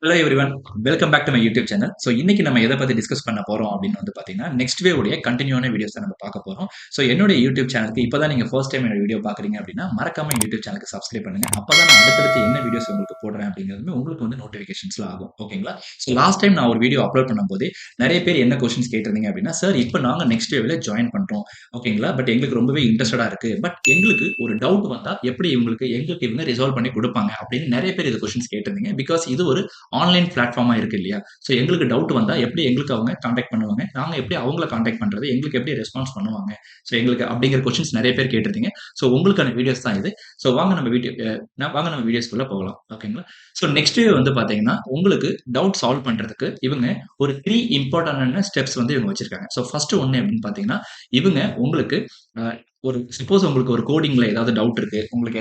Hello everyone, welcome back to my YouTube channel. So இன்னைக்கு நம்ம எதை பத்தி டிஸ்கஸ் பண்ண போறோம் அப்படின்னு பார்த்தீங்கன்னா, நெக்ஸ்ட் வே உடைய கண்டினியூவான வீடியோஸ் தான் நம்ம பார்க்க போறோம். ஸோ என்னுடைய யூடியூப் சேனலுக்கு இப்பதான் நீங்க ஃபர்ஸ்ட் டைம் என்னோட வீடியோ பார்க்குறீங்க அப்படின்னா, மறக்காம யூடியூப் சேனலுக்கு சப்ஸ்கிரைப் பண்ணுங்க. அப்பதான் நான் அடுத்தடுத்து என்ன வீடியோஸ் உங்களுக்கு போடுறேன் அப்படிங்கிறது உங்களுக்கு நோட்டிஃபிகேஷன்ஸ்ல ஆகும். ஓகேங்களா? ஸோ லாஸ்ட் டைம் நான் ஒரு வீடியோ அப்லோட் பண்ணும்போது நிறைய பேர் என்ன கொஸ்டின்ஸ் கேட்டிருந்தீங்க அப்படின்னா, சார் இப்போ நாங்க நெக்ஸ்ட் வேவ்ல ஜாயின் பண்றோம். ஓகேங்களா? பட் எங்களுக்கு ரொம்பவே இன்ட்ரெஸ்டடா இருக்கு. பட் எங்களுக்கு ஒரு டவுட் வந்தா எப்படி எங்களுக்கு இவங்க ரிசால்வ் பண்ணி கொடுப்பாங்க அப்படின்னு நிறைய பேர் இது கொஸ்டின்ஸ் கேட்டிருந்தீங்க. பிகாஸ் இது ஒரு ஆன்லைன் பிளாட்ஃபார்மா இருக்கு இல்லையா? ஸோ எங்களுக்கு டவுட் வந்தா எப்படி எங்களுக்கு அவங்க கான்டாக்ட் பண்ணுவாங்க? நாங்க எப்படி அவங்கள கான்டாக்ட் பண்றது? எங்களுக்கு எப்படி ரெஸ்பான்ஸ் பண்ணுவாங்க? ஸோ எங்களுக்கு அப்படிங்கிற கொஸ்டின்ஸ் நிறைய பேர் கேட்டிருந்தீங்க. ஸோ உங்களுக்கான வீடியோஸ் தான் இது. ஸோ வாங்க நம்ம வீடியோஸ்குள்ள போகலாம். ஓகேங்களா? ஸோ நெக்ஸ்ட் பார்த்தீங்கன்னா, உங்களுக்கு டவுட் சால்வ் பண்றதுக்கு இவங்க ஒரு 3 இம்பார்ட்டன்டான ஸ்டெப்ஸ் இவங்க வச்சிருக்காங்க. ஸோ ஃபர்ஸ்ட் ஒன்னு அப்படின்னு பார்த்தீங்கன்னா, இவங்க உங்களுக்கு அ ஒரு சப்போஸ் உங்களுக்கு ஒரு கோடிங்ல ஏதாவது டவுட் இருக்கு. உங்களுக்கு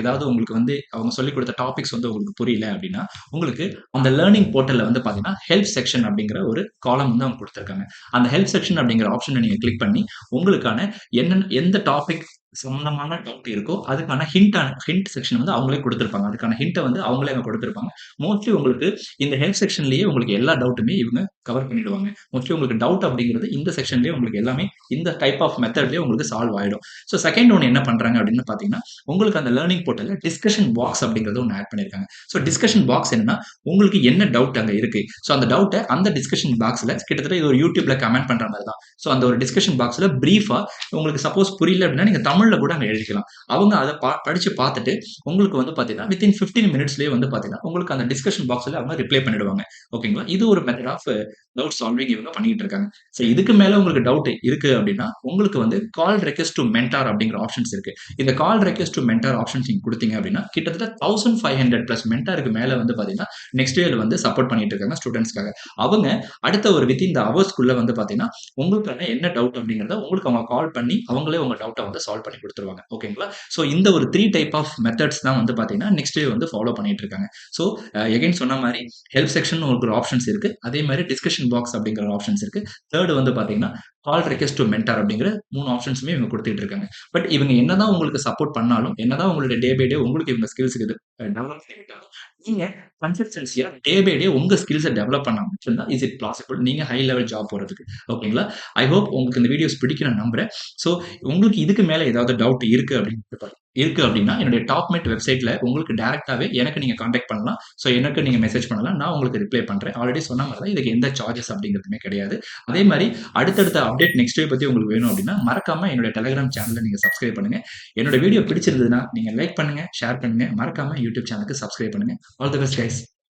அவங்க சொல்லிக் குடுத்த டாபிக்ஸ் உங்களுக்கு புரியல அப்படின்னா, உங்களுக்கு அந்த லேர்னிங் போர்ட்டல்ல பார்த்தீங்கன்னா, ஹெல்ப் செக்ஷன் அப்படிங்கிற ஒரு காலம் அவங்க குடுத்திருக்காங்க. அந்த ஹெல்ப் செக்ஷன் அப்படிங்கிற ஆப்ஷன நீங்க கிளிக் பண்ணி, உங்களுக்கான எந்த டாபிக் சம்மந்தமான டவுட் இருக்கோ, அதுக்கான ஹிண்ட் செக்ஷன் அவங்களே குடுத்திருப்பாங்க. அதுக்கான ஹிண்ட்ட அவங்களே அங்க குடுத்திருப்பாங்க. மோஸ்ட்லி உங்களுக்கு இந்த ஹெல்ப் செக்ஷன்லயே உங்களுக்கு எல்லா டவுட்டுமே இவங்க கவர் பண்ணிடுவாங்க. மோஸ்ட்லி உங்களுக்கு டவுட் அப்படிங்கிறது இந்த செக்ஷன்லயே உங்களுக்கு எல்லாமே இந்த டைப் ஆஃப் மெத்தட்லயே உங்களுக்கு சால்வ் ஆயிடும். ஸோ செகண்ட் ஒன் என்ன பண்றாங்க அப்படின்னு பார்த்தீங்கன்னா, உங்களுக்கு அந்த லேர்னிங் போர்ட்டல்ல டிஸ்கஷன் பாக்ஸ் அப்படிங்கிறது ஒண்ணு ஆட் பண்ணியிருக்காங்க. ஸோ டிஸ்கஷன் பாக்ஸ் என்னன்னா, உங்களுக்கு என்ன டவுட் அங்க இருக்கு. ஸோ அந்த டவுட்ட அந்த டிஸ்கஷன் பாக்ஸ்ல கிட்டத்தட்ட இது ஒரு யூடியூப்ல கமெண்ட் பண்ற மாதிரி தான். ஸோ அந்த ஒரு டிஸ்கஷன் பாக்ஸ்ல பிரீஃபா உங்களுக்கு சப்போஸ் புரியல அப்படின்னா, நீங்க தமிழ்ல கூட அங்க எழுதிக்கலாம். அவங்க அத படிச்சு பார்த்துட்டு உங்களுக்கு பார்த்தீங்கன்னா, வித்தின் 15 மினிட்ஸ்லயே பார்த்தீங்கன்னா, உங்களுக்கு அந்த டிஸ்கஷன் பாக்ஸ்ல அவங்க ரிப்ளை பண்ணிடுவாங்க. ஓகேங்களா? இது ஒரு மெத்தட் ஆஃப் டவுட் சால்விங் இவங்க பண்ணிட்டு இருக்காங்க. சோ இதுக்கு மேல உங்களுக்கு டவுட் இருக்கு அப்படின்னா, உங்களுக்கு கால் ரெக்வெஸ்ட் டூ மென்டார் அப்படிங்கிற ஆப்ஷன்ஸ் இருக்கு. இந்த கால் ரெக்வெஸ்ட் டூ மென்டார் ஆப்ஷன்ஸ் நீங்க குடுத்தீங்க அப்படின்னா, கிட்டத்தட்ட 1500 பிளஸ் மென்டாருக்கு மேல பார்த்தீங்கன்னா, நெக்ஸ்ட் இயர்ல சப்போர்ட் பண்ணிட்டு இருக்காங்க ஸ்டூடண்ட்ஸ்க்காக. அவங்க அடுத்த ஒரு வித்தின் த ஹவர்ஸ்க்குள்ள பார்த்தீங்கன்னா, உங்களுக்கான என்ன டவுட் அப்படிங்கிறத உங்களுக்கு அவங்க கால் பண்ணி அவங்களே உங்க டவுட்ட சால்வ் பண்ணி குடுத்துருவாங்க. ஓகேங்களா? சோ இந்த ஒரு 3 டைப் ஆஃப் மெத்தட்ஸ் தான் பார்த்தீங்கன்னா, நெக்ஸ்ட் இயர் ஃபாலோ பண்ணிட்டு இருக்காங்க. சோ எகைன் சொன்ன மாரி ஹெல்ப் செக்ஷன் ஒரு ஆப்ஷன்ஸ் இருக்கு. அதே மாரி டிஸ்கஷன் பாக்ஸ் அப்படிங்கிற ஒரு ஆப்ஷன்ஸ் இருக்கு. தேர்ட் பார்த்தீங்கன்னா, கால் ரெக்வெஸ்ட் டூ மென்டார் அப்படிங்கிற 3 ஆப்ஷன்ஸுமே இவங்க குடுத்துட்டு இருக்காங்க. பட் இவங்க என்னதான் உங்களுக்கு சப்போர்ட் பண்ணாலும், என்னதான் உங்களுடைய டே பை டே உங்களுக்கு இவங்க ஸ்கில்ஸ்க்கு டெவலப் பண்ணிட்டாலும், நீங்க கன்சிஸ்டன்சியா டே பை டே உங்க ஸ்கில்ஸ டெவலப் பண்ணா மட்டும் தான் இஸ் இட் பாசிபிள் நீங்க ஹை லெவல் ஜாப் போறதுக்கு. ஓகேங்களா? ஐ ஹோப் உங்களுக்கு இந்த வீடியோஸ் பிடிக்கும்னு நான் நம்புறேன். சோ உங்களுக்கு இதுக்கு மேல ஏதாவது டவுட் இருக்கு அப்படின்னா, என்னுடைய டாப்மெட் வெப்சைட்ல உங்களுக்கு டைரக்ட்டாவே எனக்கு நீங்க கான்டாக்ட் பண்ணலாம். சோ எனக்கு நீங்க மெசேஜ் பண்ணலாம். நான் உங்களுக்கு ரிப்ளை பண்றேன். ஆல்ரெடி சொன்ன மாரி தான் இதுக்கு எந்த சார்ஜஸ் அப்படிங்கிறதுமே கிடையாது. அதே மாரி அடுத்தடுத்த அப்டேட் நெக்ஸ்ட் பத்தி உங்களுக்கு வேணும் அப்படின்னா, மறக்காம என்னோட டெலிகிராம் சேனல நீங்க சப்ஸ்கிரைப் பண்ணுங்க. என்னோட வீடியோ பிடிச்சிருந்ததுன்னா, நீங்க லைக் பண்ணுங்க, ஷேர் பண்ணுங்க. மறக்காம யூடியூப் சேனலுக்கு சப்ஸ்கிரைப் பண்ணுங்க. All the best guys.